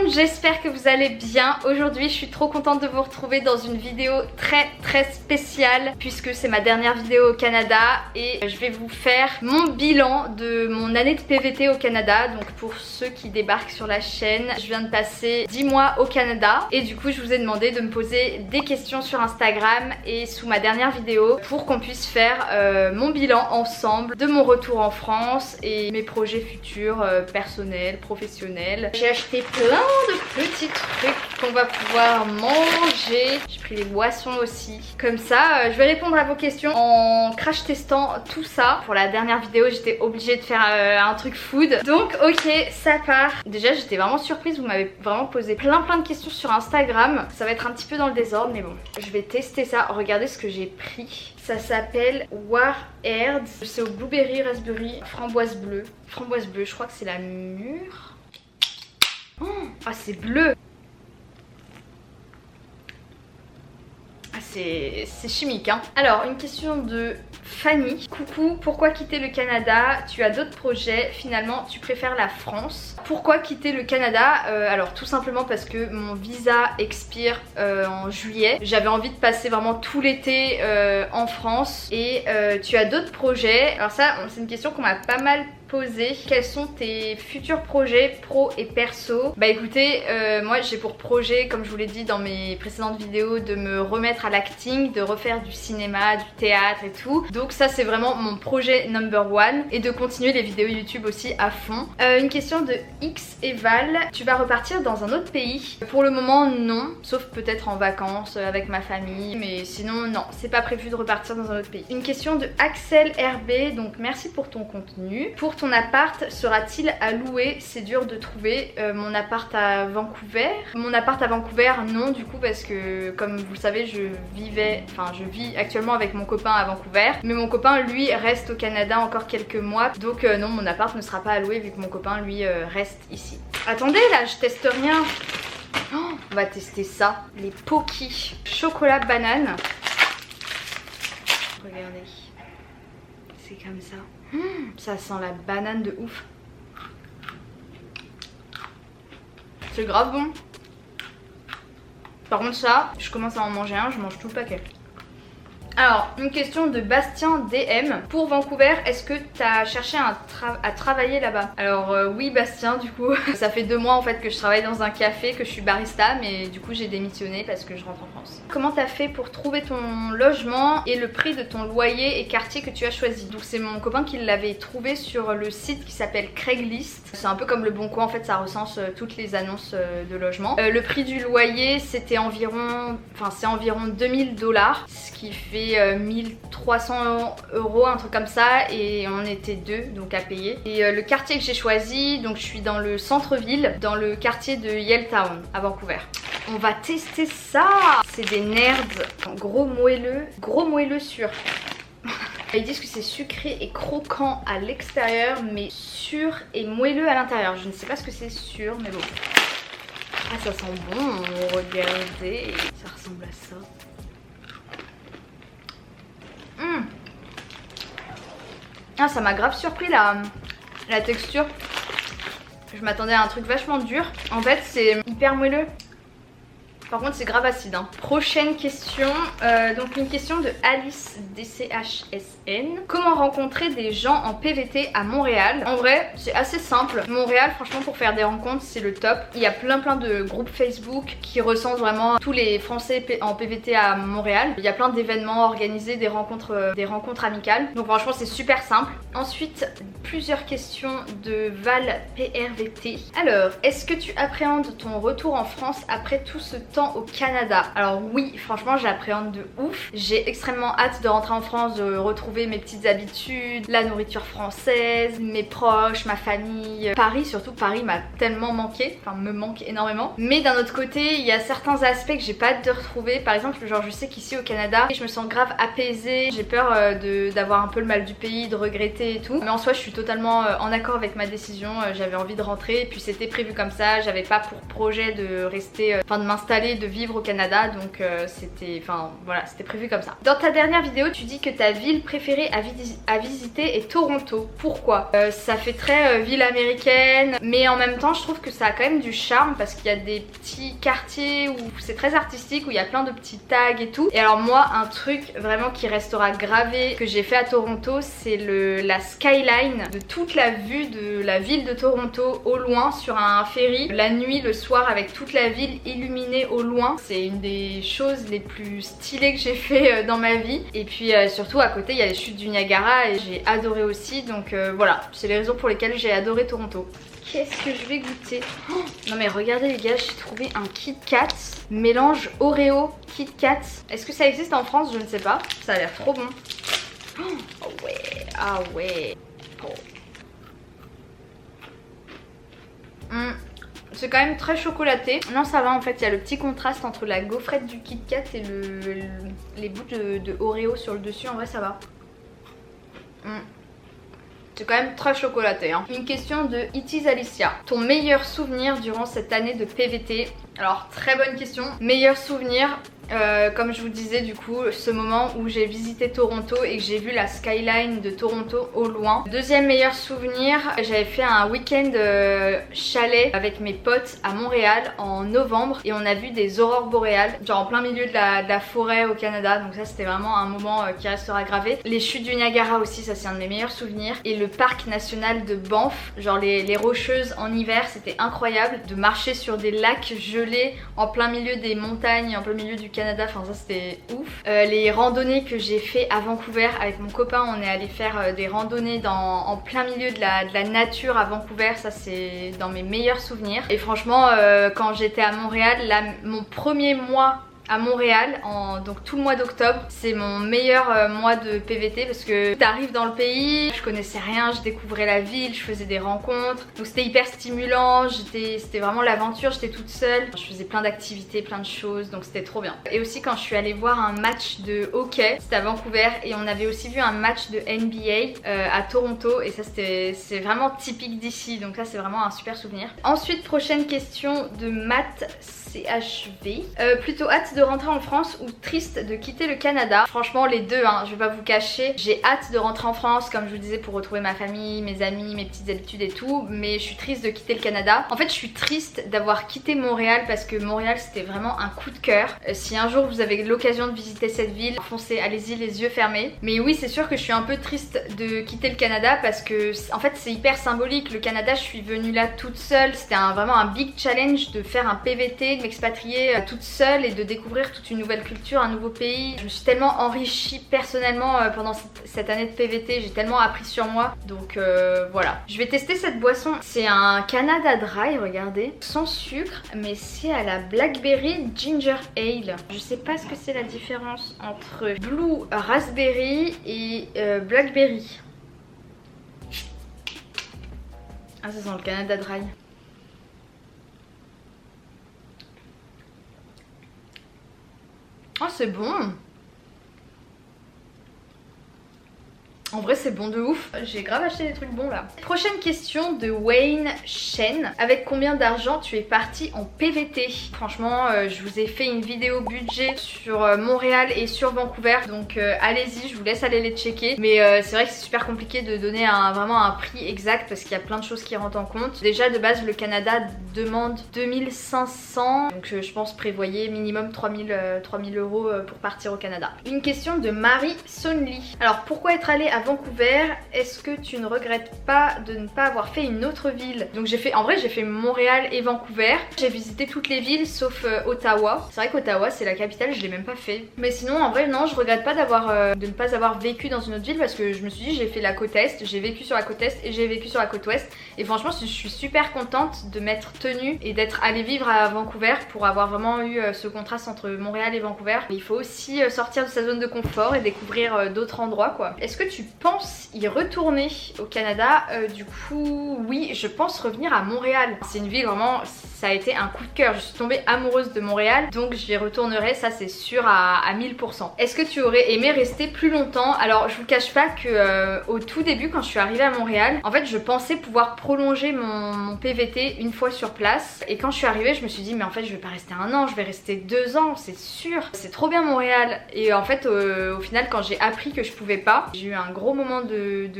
monde, j'espère que vous allez bien. Aujourd'hui je suis trop contente de vous retrouver dans une vidéo très spéciale puisque c'est ma dernière vidéo au Canada et je vais vous faire mon bilan de mon année de PVT au Canada. Donc pour ceux qui débarquent sur la chaîne, je viens de passer 10 mois au Canada et du coup je vous ai demandé de me poser des questions sur Instagram et sous ma dernière vidéo pour qu'on puisse faire mon bilan ensemble de mon retour en France et mes projets futurs personnels, professionnels. J'ai acheté plein de petits trucs qu'on va pouvoir manger. J'ai pris des boissons aussi. Comme ça, je vais répondre à vos questions en crash testant tout ça. Pour la dernière vidéo, j'étais obligée de faire un truc food. Donc ok, ça part. Déjà, j'étais vraiment surprise. Vous m'avez vraiment posé plein de questions sur Instagram. Ça va être un petit peu dans le désordre, mais bon. Je vais tester ça. Regardez ce que j'ai pris. Ça s'appelle Warheads. C'est au blueberry, raspberry, framboise bleue. Framboise bleue, je crois que c'est la mûre. Oh, ah, c'est bleu. Ah, c'est chimique hein. Alors une question de Fanny. Coucou, pourquoi quitter le Canada? Tu as d'autres projets, finalement tu préfères la France. Pourquoi quitter le Canada? Alors tout simplement parce que mon visa expire en juillet. J'avais envie de passer vraiment tout l'été en France. Et tu as d'autres projets? Alors ça c'est une question qu'on m'a pas mal posé. Quels sont tes futurs projets pro et perso? Bah écoutez, moi j'ai pour projet, comme je vous l'ai dit dans mes précédentes vidéos, de me remettre à l'acting, de refaire du cinéma, du théâtre et tout. Donc ça c'est vraiment mon projet number one. Et de continuer les vidéos YouTube aussi à fond. Une question de X et Val. Tu vas repartir dans un autre pays? Pour le moment non, sauf peut-être en vacances avec ma famille. Mais sinon non, c'est pas prévu de repartir dans un autre pays. Une question de Axel RB. Donc merci pour ton contenu. Pour ton appart, sera-t-il à louer? C'est dur de trouver mon appart à Vancouver. Mon appart à Vancouver, non du coup parce que comme vous le savez, je vis actuellement avec mon copain à Vancouver. Mais mon copain lui reste au Canada encore quelques mois. Donc non, mon appart ne sera pas à louer vu que mon copain lui reste ici. Attendez là, je teste rien. Oh, on va tester ça. Les Pocky. Chocolat banane. Regardez. C'est comme ça. Ça sent la banane de ouf. C'est grave bon. Par contre ça, je commence à en manger un, je mange tout le paquet. Alors, une question de Bastien DM. Pour Vancouver, est-ce que tu as cherché à travailler là-bas? Alors oui Bastien, du coup, ça fait 2 mois en fait que je travaille dans un café, que je suis barista, mais du coup j'ai démissionné parce que je rentre en France. Comment t'as fait pour trouver ton logement et le prix de ton loyer et quartier que tu as choisi? Donc c'est mon copain qui l'avait trouvé sur le site qui s'appelle Craigslist. C'est un peu comme le Bon Coin en fait, ça recense toutes les annonces de logement. Le prix du loyer c'était environ 2000 $, ce qui fait 1300 €, un truc comme ça, et on était 2 donc à payer. Et le quartier que j'ai choisi, donc je suis dans le centre-ville, dans le quartier de Yaletown à Vancouver. On va tester ça. C'est des nerds, gros moelleux sûr. Ils disent que c'est sucré et croquant à l'extérieur mais sûr et moelleux à l'intérieur. Je ne sais pas ce que c'est sûr mais bon. Ah ça sent bon, regardez, ça ressemble à ça. Ah ça m'a grave surpris la texture. Je m'attendais à un truc vachement dur. En fait c'est hyper moelleux. Par contre c'est grave acide hein. Prochaine question, donc une question de Alice DCHSN. Comment rencontrer des gens en PVT à Montréal? En vrai c'est assez simple. Montréal franchement pour faire des rencontres c'est le top. Il y a plein de groupes Facebook qui recensent vraiment tous les Français en PVT à Montréal. Il y a plein d'événements organisés, des rencontres amicales. Donc franchement c'est super simple. Ensuite plusieurs questions de Val PRVT. Alors est-ce que tu appréhendes ton retour en France après tout ce temps au Canada? Alors oui, franchement j'appréhende de ouf. J'ai extrêmement hâte de rentrer en France, de retrouver mes petites habitudes, la nourriture française, mes proches, ma famille. Paris, surtout Paris m'a tellement manqué, enfin me manque énormément. Mais d'un autre côté, il y a certains aspects que j'ai pas hâte de retrouver. Par exemple, genre je sais qu'ici au Canada, je me sens grave apaisée. J'ai peur d'avoir un peu le mal du pays, de regretter et tout. Mais en soi, je suis totalement en accord avec ma décision. J'avais envie de rentrer et puis c'était prévu comme ça. J'avais pas pour projet de rester, de m'installer d'installer, de vivre au Canada, donc c'était prévu comme ça. Dans ta dernière vidéo, tu dis que ta ville préférée à visiter est Toronto. Pourquoi? Ça fait très ville américaine, mais en même temps je trouve que ça a quand même du charme parce qu'il y a des petits quartiers où c'est très artistique, où il y a plein de petits tags et tout. Et alors moi, un truc vraiment qui restera gravé que j'ai fait à Toronto, c'est la skyline de toute la vue de la ville de Toronto au loin sur un ferry, la nuit, le soir, avec toute la ville illuminée au loin. C'est une des choses les plus stylées que j'ai fait dans ma vie. Et puis surtout à côté il y a les chutes du Niagara et j'ai adoré aussi, donc voilà, c'est les raisons pour lesquelles j'ai adoré Toronto. Qu'est-ce que je vais goûter? Oh, non mais regardez les gars, j'ai trouvé un Kit Kat mélange Oreo Kit Kat. Est-ce que ça existe en France? Je ne sais pas. Ça a l'air trop bon. Oh ouais, ah ouais. Oh. C'est quand même très chocolaté. Non, ça va en fait, il y a le petit contraste entre la gaufrette du Kit Kat et les bouts de Oreo sur le dessus. En vrai, ça va. C'est quand même très chocolaté, hein. Une question de It is Alicia. Ton meilleur souvenir durant cette année de PVT? Alors, très bonne question. Meilleur souvenir, comme je vous disais du coup, ce moment où j'ai visité Toronto et que j'ai vu la skyline de Toronto au loin. Deuxième meilleur souvenir, j'avais fait un week-end chalet avec mes potes à Montréal en novembre et on a vu des aurores boréales, genre en plein milieu de la forêt au Canada, donc ça c'était vraiment un moment qui restera gravé. Les chutes du Niagara aussi, ça c'est un de mes meilleurs souvenirs. Et le parc national de Banff, genre les Rocheuses en hiver, c'était incroyable de marcher sur des lacs gelés en plein milieu des montagnes, en plein milieu du Canada, enfin ça c'était ouf. Les randonnées que j'ai fait à Vancouver avec mon copain, on est allé faire des randonnées en plein milieu de la nature à Vancouver, ça c'est dans mes meilleurs souvenirs. Et franchement quand j'étais à Montréal, mon premier mois à Montréal, donc tout le mois d'octobre, c'est mon meilleur mois de PVT parce que t'arrives dans le pays, je connaissais rien, je découvrais la ville, je faisais des rencontres, donc c'était hyper stimulant, c'était vraiment l'aventure, j'étais toute seule, je faisais plein d'activités, plein de choses, donc c'était trop bien. Et aussi quand je suis allée voir un match de hockey, c'était à Vancouver, et on avait aussi vu un match de NBA à Toronto, et ça c'est vraiment typique d'ici, donc là c'est vraiment un super souvenir. Ensuite, prochaine question de Matt CHV. Plutôt hâte de rentrer en France ou triste de quitter le Canada? Franchement les deux, hein, je vais pas vous cacher. J'ai hâte de rentrer en France, comme je vous disais, pour retrouver ma famille, mes amis, mes petites habitudes et tout, mais je suis triste de quitter le Canada. En fait je suis triste d'avoir quitté Montréal parce que Montréal c'était vraiment un coup de cœur. Si un jour vous avez l'occasion de visiter cette ville, foncez, allez-y les yeux fermés. Mais oui, c'est sûr que je suis un peu triste de quitter le Canada parce que en fait c'est hyper symbolique. Le Canada, je suis venue là toute seule, c'était vraiment un big challenge de faire un PVT, de m'expatrier toute seule et de découvrir toute une nouvelle culture, un nouveau pays. Je me suis tellement enrichie personnellement pendant cette année de PVT, j'ai tellement appris sur moi, donc voilà. Je vais tester cette boisson, c'est un Canada Dry, regardez, sans sucre, mais c'est à la Blackberry Ginger Ale. Je sais pas ce que c'est la différence entre Blue Raspberry et Blackberry. Ah, ça sent le Canada Dry. Oh, c'est bon. En vrai c'est bon de ouf, j'ai grave acheté des trucs bons là. Prochaine question de Wayne Shen. Avec combien d'argent tu es parti en PVT? Franchement je vous ai fait une vidéo budget sur Montréal et sur Vancouver, donc allez-y, je vous laisse aller les checker. Mais c'est vrai que c'est super compliqué de donner vraiment un prix exact parce qu'il y a plein de choses qui rentrent en compte. Déjà de base le Canada demande 2500, donc je pense prévoyez minimum 3000 euros pour partir au Canada. Une question de Marie Sonli. Alors pourquoi être allé à Vancouver? Est-ce que tu ne regrettes pas de ne pas avoir fait une autre ville? Donc en vrai j'ai fait Montréal et Vancouver. J'ai visité toutes les villes sauf Ottawa. C'est vrai qu'Ottawa c'est la capitale, je l'ai même pas fait. Mais sinon en vrai non, je regrette pas de ne pas avoir vécu dans une autre ville parce que je me suis dit j'ai fait la côte est, j'ai vécu sur la côte est et j'ai vécu sur la côte ouest. Et franchement je suis super contente de m'être tenue et d'être allée vivre à Vancouver pour avoir vraiment eu ce contraste entre Montréal et Vancouver. Mais il faut aussi sortir de sa zone de confort et découvrir d'autres endroits quoi. Est-ce que tu penses y retourner au Canada? Du coup oui, je pense revenir à Montréal. C'est une ville vraiment, ça a été un coup de cœur. Je suis tombée amoureuse de Montréal, donc j'y retournerai, ça c'est sûr à 1000%. Est-ce que tu aurais aimé rester plus longtemps? Alors je vous cache pas que au tout début quand je suis arrivée à Montréal, en fait je pensais pouvoir prolonger mon PVT une fois sur place. Et quand je suis arrivée, je me suis dit mais en fait je vais pas rester 1 an, je vais rester 2 ans, c'est sûr. C'est trop bien Montréal. Et en fait au final quand j'ai appris que je pouvais pas, j'ai eu un gros moment de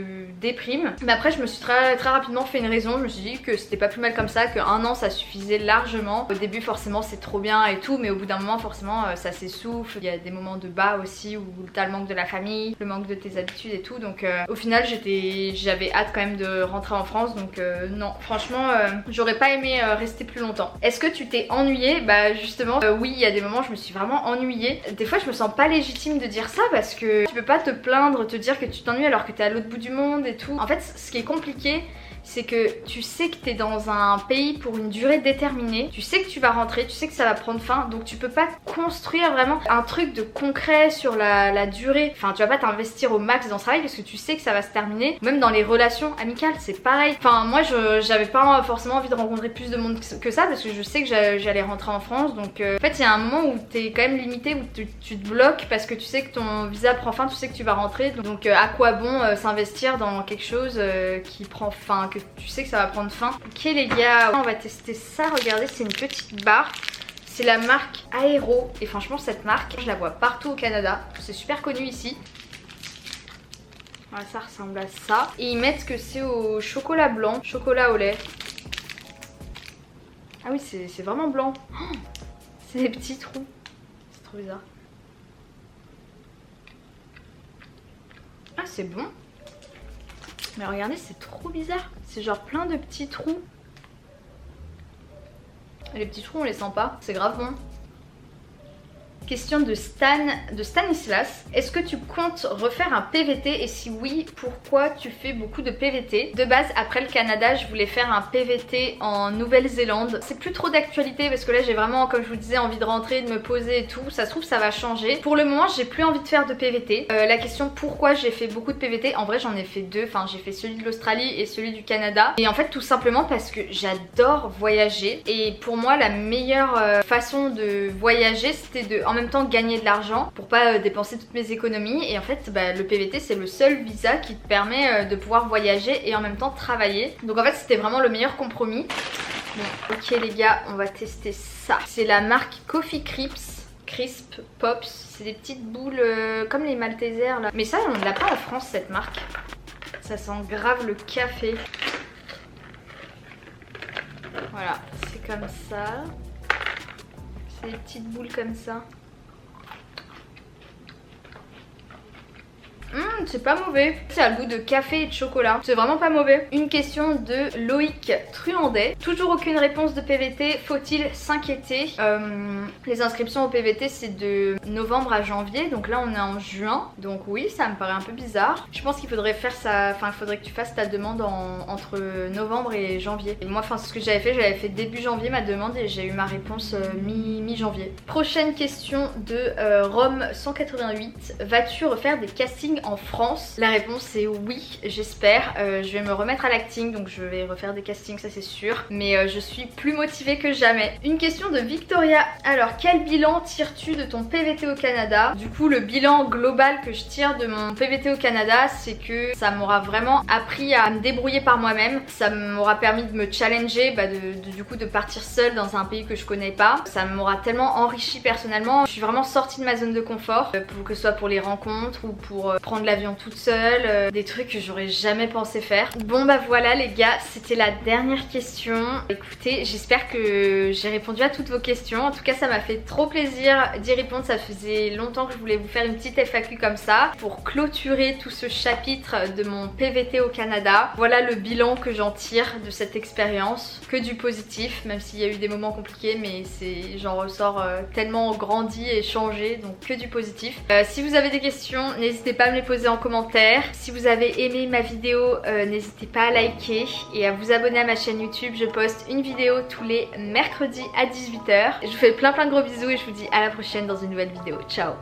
déprime. Mais après je me suis très rapidement fait une raison. Je me suis dit que c'était pas plus mal comme ça, que 1 an ça suffisait largement. Au début forcément c'est trop bien et tout, mais au bout d'un moment forcément ça s'essouffle. Il y a des moments de bas aussi où t'as le manque de la famille, le manque de tes habitudes et tout. Donc au final j'avais hâte quand même de rentrer en France. Donc non, franchement j'aurais pas aimé rester plus longtemps. Est-ce que tu t'es ennuyée? Bah justement oui, il y a des moments où je me suis vraiment ennuyée. Des fois je me sens pas légitime de dire ça parce que tu peux pas te plaindre, te dire que tu t'ennuies alors que t'es à l'autre bout du monde et tout. En fait ce qui est compliqué, c'est que tu sais que t'es dans un pays pour une durée déterminée, tu sais que tu vas rentrer, tu sais que ça va prendre fin, donc tu peux pas construire vraiment un truc de concret sur la durée. Enfin tu vas pas t'investir au max dans ce travail parce que tu sais que ça va se terminer. Même dans les relations amicales c'est pareil. Enfin moi j'avais pas forcément envie de rencontrer plus de monde que ça parce que je sais que j'allais rentrer en France. Donc en fait il y a un moment où t'es quand même limité, où tu te bloques parce que tu sais que ton visa prend fin, tu sais que tu vas rentrer. Donc à quoi bon s'investir dans quelque chose qui prend fin, que tu sais que ça va prendre fin. Ok les gars, on va tester ça. Regardez, c'est une petite barre. C'est la marque Aero. Et franchement cette marque, je la vois partout au Canada. C'est super connu ici. Voilà, ça ressemble à ça. Et ils mettent que c'est au chocolat blanc, chocolat au lait. Ah oui, c'est vraiment blanc. Oh, c'est des petits trous. C'est trop bizarre. Ah c'est bon. Mais regardez, c'est trop bizarre. C'est genre plein de petits trous. Et les petits trous, on les sent pas. C'est grave bon. Question de Stanislas. Est-ce que tu comptes refaire un PVT et si oui, pourquoi tu fais beaucoup de PVT? De base, après le Canada, je voulais faire un PVT en Nouvelle-Zélande. C'est plus trop d'actualité parce que là, j'ai vraiment, comme je vous disais, envie de rentrer, de me poser et tout. Ça se trouve, ça va changer. Pour le moment, j'ai plus envie de faire de PVT. La question pourquoi j'ai fait beaucoup de PVT, en vrai, j'en ai fait 2. Enfin, j'ai fait celui de l'Australie et celui du Canada. Et en fait, tout simplement parce que j'adore voyager. Et pour moi, la meilleure façon de voyager, c'était de en même temps gagner de l'argent pour pas dépenser toutes mes économies. Et en fait le PVT c'est le seul visa qui te permet de pouvoir voyager et en même temps travailler. Donc en fait c'était vraiment le meilleur compromis. Bon, ok les gars, on va tester ça. C'est la marque Coffee Crisp Pops. C'est des petites boules comme les Maltesers là. Mais ça on ne l'a pas en France cette marque. Ça sent grave le café. Voilà, c'est comme ça. C'est des petites boules comme ça. C'est pas mauvais. Ça a le goût de café et de chocolat. C'est vraiment pas mauvais. Une question de Loïc Truandet. Toujours aucune réponse de PVT. Faut-il s'inquiéter? Les inscriptions au PVT c'est de novembre à janvier. Donc là on est en juin. Donc oui, ça me paraît un peu bizarre. Je pense qu'il faudrait faire ça. Enfin, il faudrait que tu fasses ta demande entre novembre et janvier. Et moi, ce que j'avais fait début janvier ma demande et j'ai eu ma réponse mi-janvier. Prochaine question de Rome 188. Vas-tu refaire des castings en France? La réponse est oui, j'espère. Je vais me remettre à l'acting, donc je vais refaire des castings, ça c'est sûr. Mais je suis plus motivée que jamais. Une question de Victoria. Alors, quel bilan tires-tu de ton PVT au Canada? Du coup, le bilan global que je tire de mon PVT au Canada, c'est que ça m'aura vraiment appris à me débrouiller par moi-même. Ça m'aura permis de me challenger, du coup de partir seule dans un pays que je connais pas. Ça m'aura tellement enrichi personnellement. Je suis vraiment sortie de ma zone de confort, que ce soit pour les rencontres ou pour prendre l'avion toute seule, des trucs que j'aurais jamais pensé faire. Bon bah voilà les gars, c'était la dernière question. Écoutez, j'espère que j'ai répondu à toutes vos questions. En tout cas ça m'a fait trop plaisir d'y répondre. Ça faisait longtemps que je voulais vous faire une petite FAQ comme ça pour clôturer tout ce chapitre de mon PVT au Canada. Voilà le bilan que j'en tire de cette expérience. Que du positif, même s'il y a eu des moments compliqués, mais j'en ressors tellement grandi et changé, donc que du positif. Si vous avez des questions, n'hésitez pas à me les poser en commentaire. Si vous avez aimé ma vidéo, n'hésitez pas à liker et à vous abonner à ma chaîne YouTube. Je poste une vidéo tous les mercredis à 18 h. Je vous fais plein de gros bisous et je vous dis à la prochaine dans une nouvelle vidéo. Ciao.